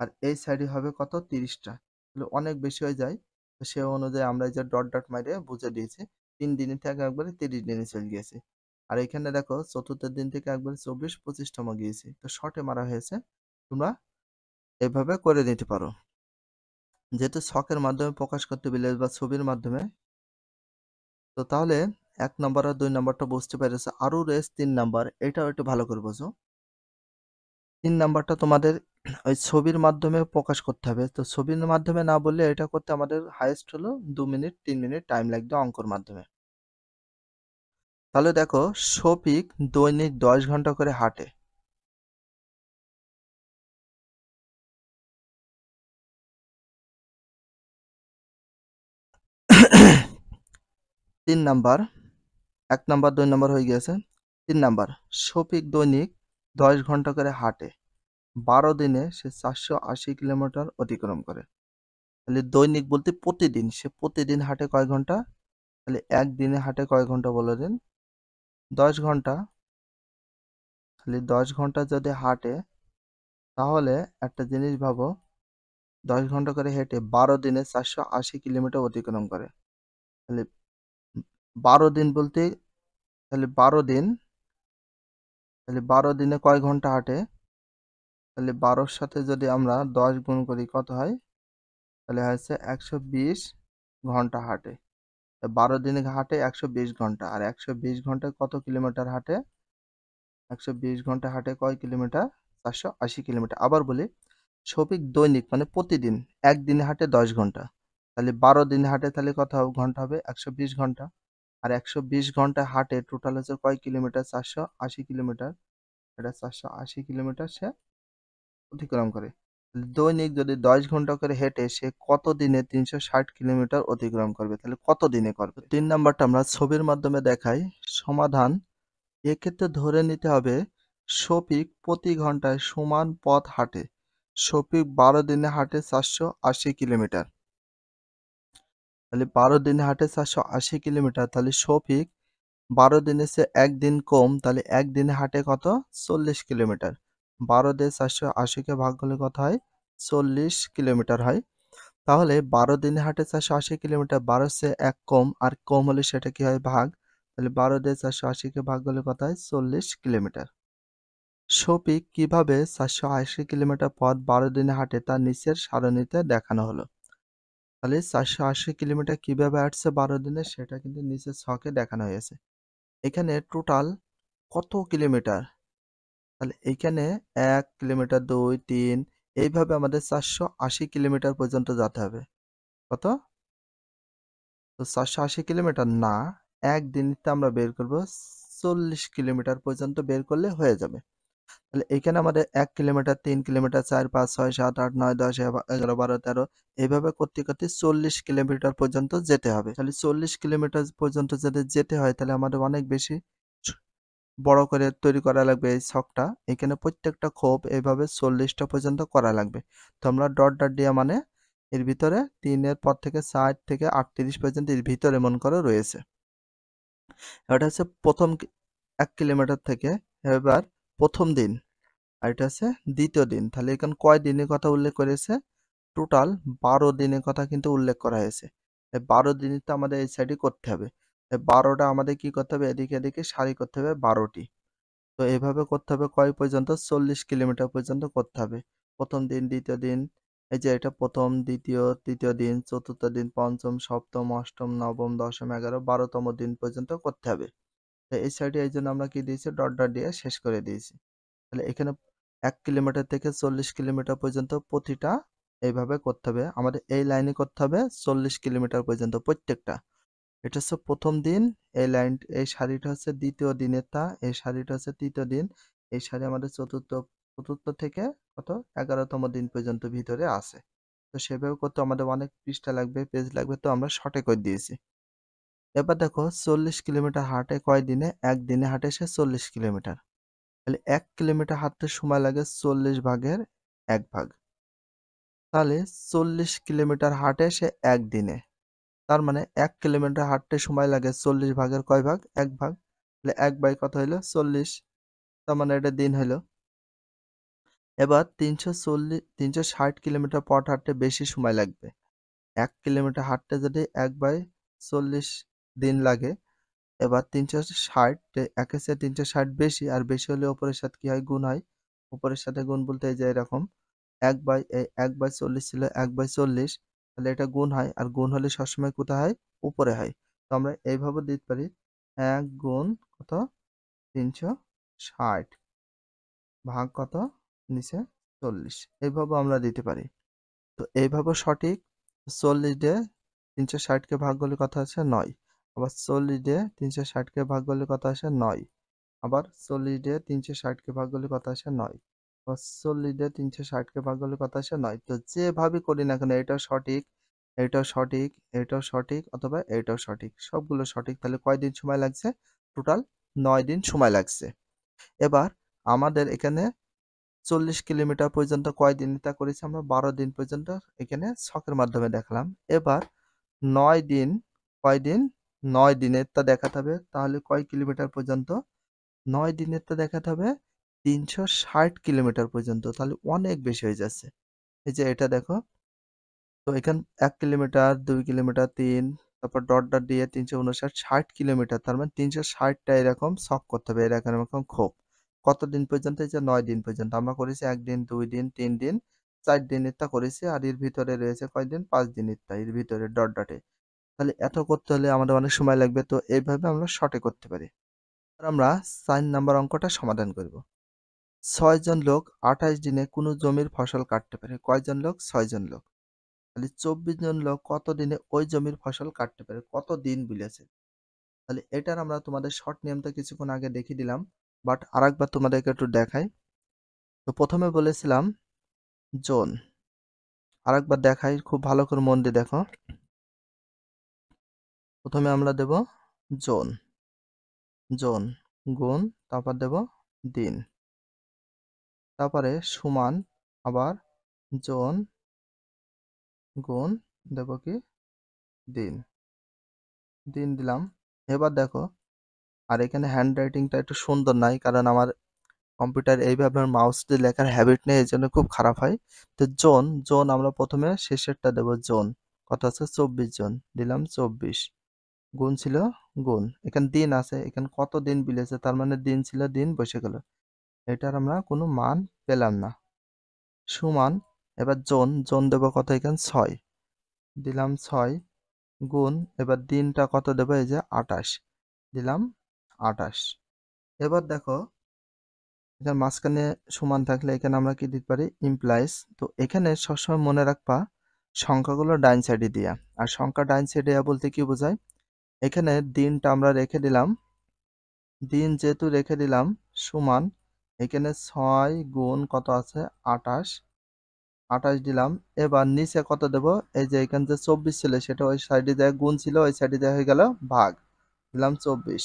আর এই সাইডে হবে কত 30টা, তাহলে অনেক বেশি হয়ে যায়। তো সে অনুযায়ী আমরা এই যে ডট ডট মাইরে বুঝে দিয়েছি 3 দিনের থেকে একবারে 30 দিনে চলে গিয়েছে। আর এখানে দেখো চতুর্থ দিন থেকে একবারে 24-25তম গিয়েছি, তো শর্টে মারা হয়েছে। তোমরা এভাবে করে নিতে পারো, যেহেতু ছকের মাধ্যমে প্রকাশ করতে বিলেজ বা ছবির মাধ্যমে। তো তাহলে 1 নম্বর আর 2 নম্বরটা বুঝতে পেরেছো, আরও রয়েছে 3 নাম্বার, এটাও একটু ভালো করে বোঝো। 3 নাম্বারটা তোমাদের ওই ছবির মাধ্যমে প্রকাশ করতে হবে। তো ছবির মাধ্যমে না বললে এটা করতে আমাদের হাইয়েস্ট হলো 2 মিনিট 3 মিনিট টাইম লাগবে অঙ্কর মাধ্যমে। তাহলে দেখো শফিক দৈনিক 10 ঘন্টা করে হাঁটে। 3 নাম্বার, 1 নাম্বার 2 নাম্বার হয়ে গিয়েছে। 3 নাম্বার, শফিক দৈনিক 10 ঘন্টা করে হাঁটে, 12 দিনে সে 480 কিলোমিটার অতিক্রম করে। তাহলে দৈনিক বলতে প্রতিদিন, সে প্রতিদিন হাঁটে কয় ঘন্টা, তাহলে একদিনে হাঁটে কয় ঘন্টা বলে দিন, 10 ঘন্টা। তাহলে 10 ঘন্টা যদি হাঁটে, তাহলে একটা জিনিস ভাবো, 10 ঘন্টা করে হেঁটে 12 দিনে 480 কিলোমিটার অতিক্রম করে। তাহলে 12 দিন বলতে, তাহলে 12 দিন, তাহলে 12 দিনে কয় ঘন্টা হাঁটে, তাহলে 12-র সাথে যদি আমরা 10 গুণ করি কত হয়, তাহলে হচ্ছে 120 ঘন্টা হাঁটে। 12 দিনে হাঁটে 120 ঘন্টা, আর 120 ঘন্টায় কত কিলোমিটার হাঁটে, 120 ঘন্টা হাঁটে কয় কিলোমিটার, 480 কিলোমিটার। আবার বলি, শফিক দৈনিক মানে প্রতিদিন একদিনে হাঁটে 10 ঘন্টা, তাহলে 12 দিনে হাঁটে, তাহলে কত ঘন্টা হবে, 120 ঘন্টা। আর 120 ঘন্টা হাঁটে টোটাল হচ্ছে কয় কিলোমিটার, 480 কিলোমিটার। এটা 480 কিলোমিটার সে অতিক্রম করে। দৈনিক যদি 10 ঘন্টা করে হেঁটে সে কত দিনে 360 কিলোমিটার অতিক্রম করবে, তাহলে কত দিনে করবে। 3 নাম্বারটা আমরা ছবির মাধ্যমে দেখাই। সমাধান, এক্ষেত্রে ধরে নিতে হবে শফিক প্রতি ঘন্টায় সমান পথ হাঁটে। শফিক 12 দিনে হাঁটে 480 কিলোমিটার, তাহলে 12 দিনে হাঁটে 480 কিলোমিটার, তাহলে শফিক 12 দিনে সে একদিন কম, তাহলে একদিনে হাঁটে কত, 40 কিলোমিটার। 12 দিয়ে 480-কে ভাগ করলে কত হয়, 40 কিলোমিটার হয়। তাহলে 12 দিনে হাঁটে 480 কিলোমিটার, 12 সে এক কম, আর কম হলে সেটা কি হয়, ভাগ। তাহলে 12 দিয়ে 480-কে ভাগ করলে কত হয়, 40 কিলোমিটার। শফিক কিভাবে 480 কিলোমিটার পথ 12 দিনে হাঁটে তা নিচের সারণীতে দেখানো হলো। তাহলে 480 কিলোমিটার কিভাবে হাঁটছে 12 দিনে, সেটা কিন্তু নিচের ছকে দেখানো হয়েছে। এখানে টোটাল কত কিলোমিটার, তাহলে এইখানে 1 কিলোমিটার, 2, 3, এইভাবে আমাদের 480 কিলোমিটার পর্যন্ত যেতে হবে। কত, তো 480 কিলোমিটার না, একদিনতে আমরা বের করব 40 কিলোমিটার পর্যন্ত বের করলে হয়ে যাবে। তাহলে এখানে আমাদের 1 কিলোমিটার, 3 কিলোমিটার, 4, 5, 6, 7, 8, 9, 10, 11, 12, 13 এইভাবে করতে করতে 40 কিলোমিটার পর্যন্ত যেতে হবে। তাহলে 40 কিলোমিটার পর্যন্ত যদি যেতে হয়, তাহলে আমাদের অনেক বেশি বড় করে তৈরি করা লাগবে এই ছকটা। এখানে প্রত্যেকটা খোপ এইভাবে 40টা পর্যন্ত করা লাগবে। তো আমরা ডট ডট দিয়ে মানে এর ভিতরে 3-এর পর থেকে 60 থেকে 38 পর্যন্ত এর ভিতরে মন করে রয়েছে। এটা হচ্ছে প্রথম 1 কিলোমিটার থেকে, এবার প্রথম দিন, আর এটা হচ্ছে দ্বিতীয় দিন। তাহলে এখানে কয় দিনের কথা উল্লেখ করেছে, টোটাল 12 দিনের কথা কিন্তু উল্লেখ করা হয়েছে। এই 12 দিনই তো আমাদের এই সাইডে করতে হবে। এই 12টা আমাদের কি করতে হবে, এদিকে এদিকে সারি করতে হবে 12টি। তো এভাবে করতে হবে কয় পর্যন্ত, 40 কিলোমিটার পর্যন্ত করতে হবে। প্রথম দিন, দ্বিতীয় দিন, এই যে এটা প্রথম, দ্বিতীয়, তৃতীয় দিন, চতুর্থ দিন, পঞ্চম, সপ্তম, অষ্টম, নবম, দশম, 11, 12তম দিন পর্যন্ত করতে হবে। তো এই সাইডে এই জন্য আমরা কি দিয়েছি, ডট ডট দিয়ে শেষ করে দিয়েছি। তাহলে এখানে 1 কিলোমিটার থেকে 40 কিলোমিটার পর্যন্ত প্রতিটা এইভাবে করতে হবে। আমাদের এই লাইনে করতে হবে 40 কিলোমিটার পর্যন্ত প্রত্যেকটা। এটা হচ্ছে প্রথম দিন, এই লাইন, এই সারিটা হচ্ছে দ্বিতীয় দিনের তা, এই সারিটা হচ্ছে তৃতীয় দিন, এই সারি আমাদের চতুর্থ, চতুর্থ থেকে কত 11তম দিন পর্যন্ত ভিতরে আছে। তো সেভাবে করতে আমাদের অনেক পৃষ্ঠা লাগবে, পেজ লাগবে, তো আমরা শর্টে করে দিয়েছি। এবার দেখো 40 কিলোমিটার হাঁটে কয় দিনে, একদিনে হাঁটে সে 40 কিলোমিটার। তাহলে 1 কিলোমিটার হাঁটতে সময় লাগে 40 ভাগের 1 ভাগ। তাহলে 40 কিলোমিটার হাঁটে সে একদিনে, তার মানে 1 কিলোমিটার হাঁটতে সময় লাগে 40 ভাগের কয় ভাগ, 1 ভাগ। তাহলে 1/কত হইলো, 40। তার মানে এটা দিন হইলো। এবার 360 কিলোমিটার পথ হাঁটতে বেশি সময় লাগবে। 1 কিলোমিটার হাঁটতে যদি 1/40 দিন লাগে, এবার 360 1 এর চেয়ে 360 বেশি, আর বেশি হলে উপরের সাথে কি হয়? গুণ হয়। উপরের সাথে গুণ বলতে এই যে এরকম 1/40 ছিল 1/40, তাহলে এটা গুণ হয়, আর গুণ হলে সবসময় কোথায় হয়? উপরে হয়। তো আমরা এইভাবে দিতে পারি 1 গুণ কত? 360 ভাগ কত? নিচে 40, এইভাবে আমরা দিতে পারি। তো এইভাবে সঠিক। 40 দিয়ে 360 কে ভাগ করলে কত আসে? 9। আবার 40 দিয়ে 360 কে ভাগ করলে কত আসে? 9। আবার 40 দিয়ে 360 কে ভাগ করলে কত আসে? 9। আবার 40 দিয়ে 360 কে ভাগ করলে কত আসে? 9। তো যেভাবে করি না কেন এটাও সঠিক, এটাও সঠিক, এটাও সঠিক, অথবা এটাও সঠিক। সবগুলো সঠিক। তাহলে কয় দিন সময় লাগছে? টোটাল 9 দিন সময় লাগছে। এবার আমাদের এখানে 40 কিলোমিটার পর্যন্ত কয়দিন তা করেছি আমরা? 12 দিন পর্যন্ত এখানে ছকের মাধ্যমে দেখালাম। এবার 9 দিন, কয়দিন? 9 দিনেরটা দেখাতে হবে। তাহলে কয় কিলোমিটার পর্যন্ত? 9 দিনেরটা দেখাতে হবে 360 কিলোমিটার পর্যন্ত। তাহলে অনেক বেশি হয়ে যাচ্ছে। এই যে এটা দেখো, তো এখানে 1 কিলোমিটার, 2 কিলোমিটার, 3, তারপর ডট দিয়ে 359, 60 কিলোমিটার। তার মানে 360 টা এরকম ছক করতে হবে, এরকম খোপ। কতদিন পর্যন্ত? এই যে 9 দিন পর্যন্ত। আমরা করেছি 1 দিন, 2 দিন, 3 দিন, 4 দিনেরটা করেছি, আর এর ভিতরে রয়েছে কয়দিন? 5 দিনেরটা এর ভিতরে ডটে। তাহলে এত করতে হলে আমাদের অনেক সময় লাগবে। তো এইভাবে আমরা শর্টে করতে পারি। আর আমরা 4 নাম্বার অঙ্কটা সমাধান করব। 6 জন লোক 28 দিনে কোনো জমির ফসল কাটতে পারে। কয়জন লোক? 6 জন লোক। তাহলে 24 জন লোক কত দিনে ওই জমির ফসল কাটতে পারে? কত দিন বলেছে। তাহলে এটার আমরা তোমাদের শর্ট নিয়মটা কিছুক্ষণ আগে দেখিয়ে দিলাম, বাট আরেকবার তোমাদেরকে একটু দেখাই। তো প্রথমে বলেছিলাম জন, আরেকবার দেখাই, খুব ভালো করে মন দিয়ে দেখো। প্রথমে আমরা দেব জন, জন গুণ, তারপর দেব দিন, তারপরে সমান, আবার জন গুণ, দেব কি? দিন, দিন দিলাম। এবার দেখো, আর এখানে হ্যান্ড রাইটিংটা একটু সুন্দর নাই, কারণ আমার কম্পিউটার এইভাবে মাউস দিয়ে লেখার হ্যাবিট নেই, এই জন্য খুব খারাপ হয়। তো জন, জন আমরা প্রথমে শেষেরটা দেব জন। কত আছে? 24 জন, দিলাম 24। গুণ ছিল গুণ, এখানে দিন আছে, এখানে কত দিন বিলেছে, তার মানে দিন ছিল, দিন বসে গেল, এটার আমরা কোনো মান পেলাম না। সমান, এবার জন, জন দেব কত? এখানে 6, দিলাম 6। গুণ, এবার দিনটা কত দেব? এই যে 28, দিলাম 28। এবার দেখো, এখানে মাঝখানে সমান থাকলে এখানে আমরা কি দিতে পারি? ইমপ্লাইজ। তো এখানে সবসময় মনে রাখবা সংখ্যাগুলো ডাইন সাইডে দিয়া। আর সংখ্যা ডাইন সাইডে বলতে কি বোঝায়? এখানে দিনটা আমরা রেখে দিলাম, দিন যেহেতু রেখে দিলাম, সমান এখানে 6 গুণ কত আছে? 28, 28 দিলাম। এবার নিচে কত দেব? এই যে এখানে যে 24 ছিল সেটা ওই সাইডে যায়, গুণ ছিল ওই সাইডে যায়, হয়ে গেল ভাগ, দিলাম 24।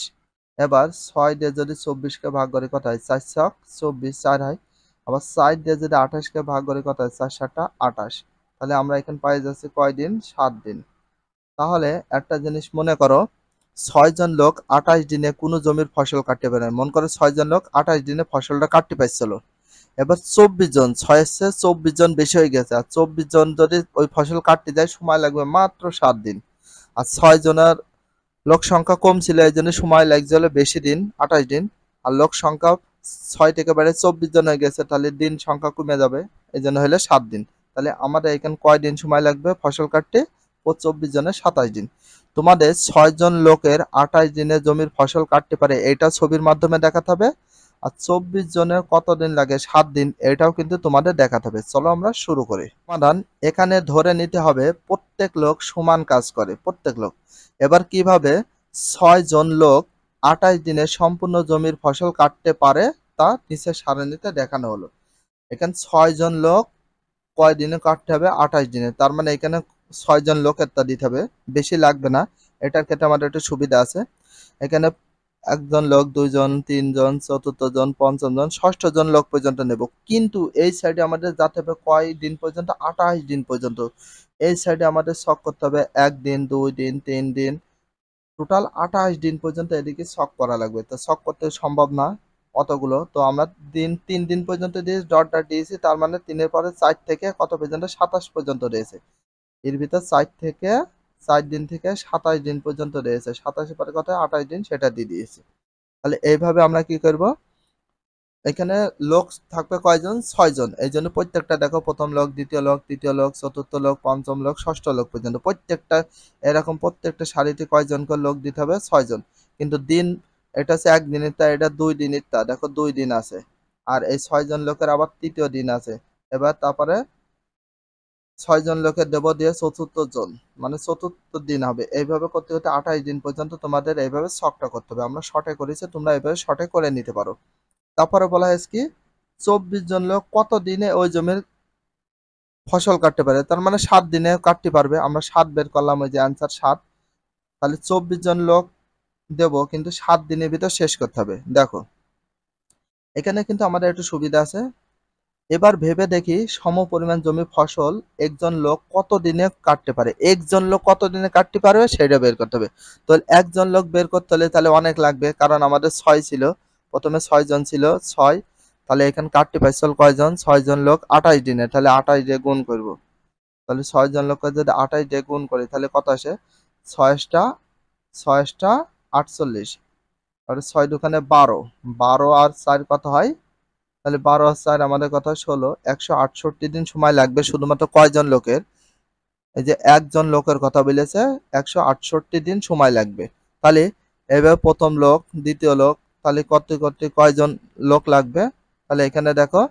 এবার 6 দিয়ে যদি 24 কে ভাগ করে কত হয়? 4 ছক 24, 4 হয়। আবার 4 দিয়ে যদি 28 কে ভাগ করে কত হয়? 4 7 28। তাহলে আমরা এখানে পাই যাচ্ছি কয়দিন? 7 দিন। তাহলে একটা জিনিস মনে করো, 6 জন লোক 28 দিনে কোনো জমির ফসল কাটতে পারে। মনে করো 6 জন লোক 28 দিনে ফসলটা কাটতে পারছিল। এবার 24 জন, 6 এর চেয়ে 24 জন বেশি হয়ে গেছে, আর 24 জন যদি ওই ফসল কাটতে যায় সময় লাগবে মাত্র 7 দিন। আর 6 জনের লোক সংখ্যা কম ছিল, এই জন্য সময় লাগছে হলো বেশি দিন, 28 দিন। আর লোক সংখ্যা 6 থেকে বেড়ে 24 জন হয়ে গেছে, তাহলে দিন সংখ্যা কমে যাবে, এই জন্য হলে 7 দিন। তাহলে আমাদের এখানে কয় দিন সময় লাগবে ফসল কাটতে? 24 জনের 27 দিন। তোমাদের 6 জন লোকের 28 দিনে জমির ফসল কাটতে পারে, এটা ছবির মাধ্যমে দেখাতে হবে। আর 24 জনের কত দিন লাগে? 7 দিন, এটাও কিন্তু তোমাদের দেখাতে হবে। চলো আমরা শুরু করি সমাধান। এখানে ধরে নিতে হবে প্রত্যেক লোক সমান কাজ করে, প্রত্যেক লোক। এবার কিভাবে 6 জন লোক 28 দিনে সম্পূর্ণ জমির ফসল কাটতে পারে তা নিচের সারণীতে দেখানো হলো। এখানে 6 জন লোক কয় দিনে কাটতে হবে? 28 দিনে। তার মানে এখানে 6 জন লোকের তা দিতে হবে, বেশি লাগবে না। এটার ক্ষেত্রে আমাদের একটু সুবিধা আছে। এখানে একজন লোক, 2 জন, 3 জন, চতুর্থ জন, পঞ্চম জন, ষষ্ঠ জন লোক পর্যন্ত নেব। কিন্তু এই সাইডে আমাদের যেতে হবে কয় দিন পর্যন্ত? 28 দিন পর্যন্ত। এই সাইডে আমাদের ছক করতে হবে 1 দিন, 2 দিন, 3 দিন, টোটাল 28 দিন পর্যন্ত এদিকে ছক করা লাগবে। তো ছক করতে সম্ভব না, অতগুলো, তো আমরা দিন 3 দিন পর্যন্ত দিয়ে ডট ডট দিয়েছি, তার মানে 3-এর পরে 4 থেকে কত পর্যন্ত 27 পর্যন্ত রয়েছে। এর ভিতর 4 দিন থেকে 27 দিন পর্যন্ত রয়েছে, 27 পরে কত 28 দিন সেটা দিয়ে দিয়েছি। তাহলে এইভাবে আমরা কি করব, এখানে লোক থাকবে কয়জন, 6 জন। এই জন্য প্রত্যেকটা দেখো, প্রথম লোক, দ্বিতীয় লোক, তৃতীয় লোক, চতুর্থ লোক, পঞ্চম লোক, ষষ্ঠ লোক পর্যন্ত প্রত্যেকটা এরকম প্রত্যেকটা সারিতে কয়জন করে লোক দিতে হবে, 6 জন। কিন্তু দিন এটা হচ্ছে একদিনের, তা এটা 2 দিনের, তা দেখো 2 দিন আছে। আর এই 6 জন লোকের আবার তৃতীয় দিন আছে। এবার তারপরে 6 জন লোকের দেব দিয়ে চতুর্থ জন, মানে চতুর্থ দিন হবে। এইভাবে করতে করতে 28 দিন পর্যন্ত তোমাদের এইভাবে ছকটা করতে হবে। আমরা শর্টে করেছি, তোমরা এইভাবে শর্টে করে নিতে পারো। তারপরে বলা হয়েছে কি, 24 জন লোক কত দিনে ওই জমির ফসল কাটতে পারে, তার মানে 7 দিনে কাটতে পারবে। আমরা 7 বের করলাম, ওই যে অ্যান্সার 7। তাহলে 24 জন লোক দেব, কিন্তু 7 দিনের ভিতর শেষ করতে হবে। দেখো এখানে কিন্তু আমাদের একটু সুবিধা আছে। এবার ভেবে দেখি, সম পরিমাণ জমি ফসল একজন লোক কত দিনে কাটতে পারে, একজন লোক কত দিনে কাটতে পারবে সেটা বের করতে হবে। তো একজন লোক বের করতে হলে তাহলে অনেক লাগবে, কারণ আমাদের 6 ছিল, প্রথমে 6 জন ছিল, 6। তাহলে এখানে কাটতে পারছিল কয়জন, 6 জন লোক 28 দিনে, তাহলে 28 দিয়ে গুণ করব। তাহলে 6 জন লোককে যদি 28 দিয়ে গুণ করি তাহলে কত আসে, 6টা 6টা 48, আর 6 দোকানে 12, 12 আর 4 কত হয়, তাহলে 12 আর 4 আমাদের কথা 16, 168 দিন সময় লাগবে শুধুমাত্র কয়জন লোকের, এই যে একজন লোকের কথা বলেছে, 168 দিন সময় লাগবে। তাহলে এবার প্রথম লোক, দ্বিতীয় লোক, তাহলে করতে করতে কয়জন লোক লাগবে, তাহলে এখানে দেখো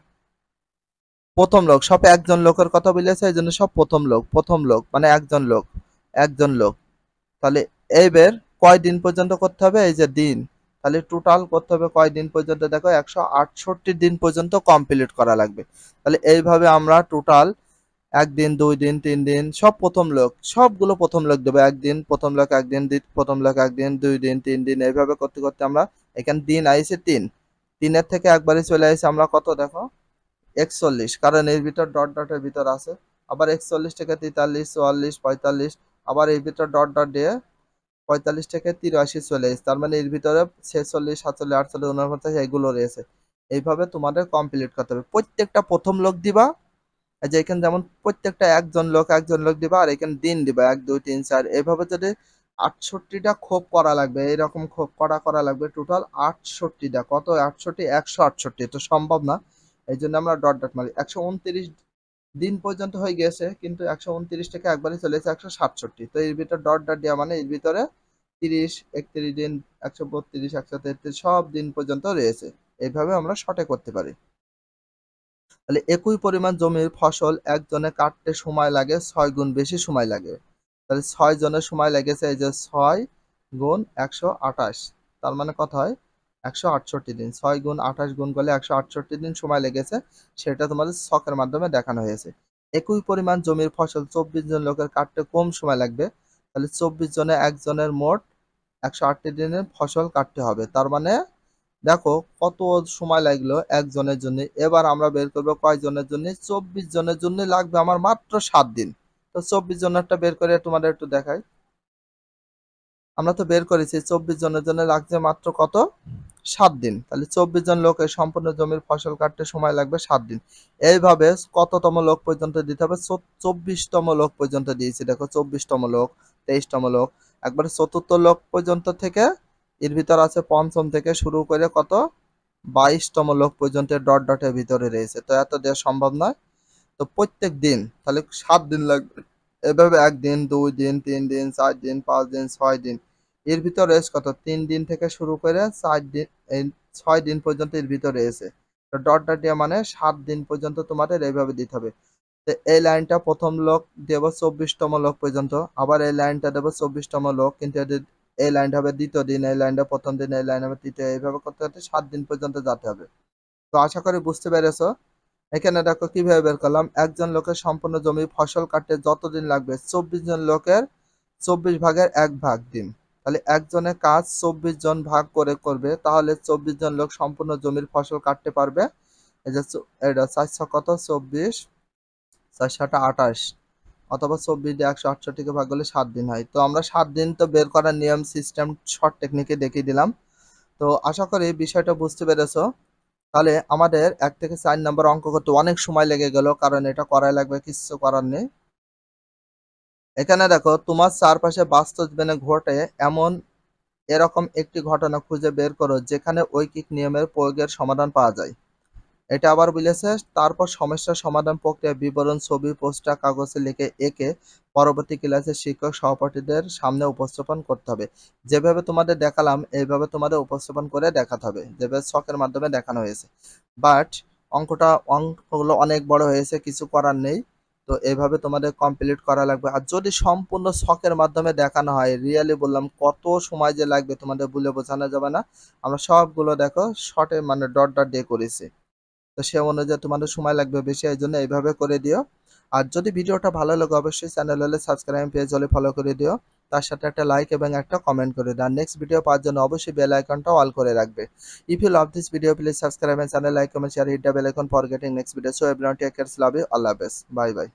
প্রথম লোক সব একজন লোকের কথা বলেছে, এই জন্য সব প্রথম লোক, প্রথম লোক মানে একজন লোক, একজন লোক। তাহলে এইবার কয় দিন পর্যন্ত করতে হবে, এই যে দিন, তাহলে টোটাল করতে হবে কয় দিন পর্যন্ত, দেখো 168 দিন পর্যন্ত কমপ্লিট করা লাগবে। তাহলে এইভাবে আমরা টোটাল 1 দিন, 2 দিন, 3 দিন সব প্রথম লোক, সবগুলো প্রথম লোক দেবো। একদিন প্রথম লোক, একদিন প্রথম লোক, একদিন 2 দিন, 3 দিন, এইভাবে করতে করতে আমরা এখানে দিন আইছে 3, 3-এর থেকে একবারে চলে আসছে আমরা কত দেখো 41, কারণ এর ভিতর ডট ডটের ভিতর আছে। আবার 41 থেকে 43, 44, 45, আবার এর ভিতর ডট ডট দিয়ে 45 থেকে 83 চলে এসেছে, তার মানে এর ভিতরে 46, 47, 48, 49 এইগুলো রয়েছে। এইভাবে তোমাদের কমপ্লিট করতে হবে। প্রত্যেকটা প্রথম লোক দিবা, এই যে এখানে যেমন প্রত্যেকটা একজন লোক দিবা, আর এখানে দিন দিবা 1, 2, 3, 4, এইভাবে যদি 68টা খোপ করা লাগবে, এইরকম খোপ করা লাগবে টোটাল 68টা। কত 68? 168, তো সম্ভব না, এই জন্য আমরা ডট ডট মারি। 129 দিন পর্যন্ত হয়ে গেছে, কিন্তু 129 থেকে একবারে চলে এসেছে 167। তো এর ভিতরে ডট ডট দেওয়া মানে এর ভিতরে 30, 31 দিন, 132, 133 সব দিন পর্যন্ত রয়েছে। এইভাবে আমরা শর্টে করতে পারি। তাহলে একই পরিমাণ জমির ফসল একজনে কাটতে সময় লাগে 6 গুণ বেশি সময় লাগে। তাহলে 6 জনের সময় লেগেছে, এই যে 6 গুণ 128, তার মানে কত হয় 168 দিন। 6 গুণ 28 গুণ করলে 168 দিন সময় লেগেছে, সেটা তোমাদের ছকের মাধ্যমে দেখানো হয়েছে। একই পরিমাণ জমির ফসল 24 জন লোকের কাটতে কম সময় লাগবে। তাহলে 24 জনে একজনের মোট 108 দিনের ফসল কাটতে হবে। তার মানে দেখো কত সময় লাগলো একজনের জন্য। এবার আমরা বের করবো কয়জনের জন্য, 24 জনের জন্য লাগবে আমার মাত্র 7 দিন। তো 24 জনেরটা বের করে তোমাদের একটু দেখাই। আমরা তো বের করেছি 24 জনের জন্য লাগছে মাত্র কত, 7 দিন। তাহলে 24 জন লোকের সম্পূর্ণ জমির ফসল কাটতে সময় লাগবে 7 দিন। এইভাবে কততম লোক পর্যন্ত দিতে হবে, 24তম লোক পর্যন্ত দিয়েছি। দেখো 24তম লোক, 23তম লোক, একবারে চতুর্থ লোক পর্যন্ত থেকে এর ভিতর আছে পঞ্চম থেকে শুরু করে কত 22তম লোক পর্যন্ত ডট ডটের ভিতরে রয়েছে। তো এত দেওয়া সম্ভব নয়। তো প্রত্যেক দিন তাহলে 7 দিন লাগবে। এভাবে 1 দিন, 2 দিন, 3 দিন, 4 দিন, 5 দিন, 6 দিন, এর ভিতরে রয়েছে কত 3 দিন থেকে শুরু করে 4 দিন, এই 6 দিন পর্যন্ত এর ভিতরে রয়েছে। তো ডট ডট দেওয়া মানে 7 দিন পর্যন্ত তোমাদের এইভাবে দিতে হবে। তো এই লাইনটা প্রথম লোক দেব 24তম লোক পর্যন্ত, আবার এই লাইনটা দেব 24তম লোক, কিন্তু এই লাইনটা হবে দ্বিতীয় দিন, এই লাইনটা প্রথম দিন, এই লাইন হবে তৃতীয়, এইভাবে করতে করতে 7 দিন পর্যন্ত যেতে হবে। তো আশা করি বুঝতে পেরেছো। এখানে দেখো কিভাবে বের করলাম, একজন লোকের সম্পূর্ণ জমি ফসল কাটতে যতদিন লাগবে 24 জন লোকের 24 ভাগের 1 ভাগ দিন। তাহলে একজনের কাজ 24 জন ভাগ করে করবে, তাহলে 24 জন লোক সম্পূর্ণ জমির ফসল কাটতে পারবে। এই যে এটা 400 কত 24, 4 28, অথবা 24 দিয়ে 168 ভাগ করলে 7 দিন হয়। তো আমরা 7 দিন তো বের করার নিয়ম সিস্টেম শর্ট টেকনিকে দেখিয়ে দিলাম। তো আশা করি বিষয়টা বুঝতে পেরেছো। তাহলে আমাদের 1 থেকে 4 নম্বর অঙ্ক করতে অনেক সময় লেগে গেল, কারণ এটা করাই লাগবে, কিছু করার নেই। এখানে দেখো, তোমার চারপাশে বাস্তব জীবনে ঘটে এমন এরকম একটি ঘটনা খুঁজে বের করো যেখানে ঐকিক নিয়মের প্রয়োগের সমাধান পাওয়া যায়। এটা আবার বলেছে, তারপর সমস্যার সমাধান প্রক্রিয়া বিবরণ ছবি পোস্টার কাগজে লিখে একে পরবর্তী ক্লাসে শিক্ষক সহপাঠীদের সামনে উপস্থাপন করতে হবে। যেভাবে তোমাদের দেখালাম এইভাবে তোমাদের উপস্থাপন করে দেখাতে হবে, যেভাবে ছকের মাধ্যমে দেখানো হয়েছে। বাট অঙ্কগুলো অনেক বড় হয়েছে, কিছু করার নেই। তো এইভাবে তোমাদের কমপ্লিট করা লাগবে। আর যদি সম্পূর্ণ ছকের মাধ্যমে দেখানো হয়, রিয়েলি বললাম কত সময় যে লাগবে তোমাদের বলে বোঝানো যাবে না। আমরা সবগুলো দেখো শর্টে মানে ডট ডট দিয়ে করেছি। তো সে অনুযায়ী তোমাদের সময় লাগবে বেশি, এই জন্য এইভাবে করে দিও। আর যদি ভিডিওটা ভালো লাগে অবশ্যই চ্যানেল হলে সাবস্ক্রাইব, পেজ হলে ফলো করে দিও। তার সাথে একটা লাইক এবং একটা কমেন্ট করে দিও। আর নেক্সট ভিডিও পাওয়ার জন্য অবশ্যই বেল আইকনটা অল করে রাখবে। If you love this video please subscribe and channel like comment share hit the bell icon for getting next video. So everyone take care, love you, Allah হাফেজ, bye by.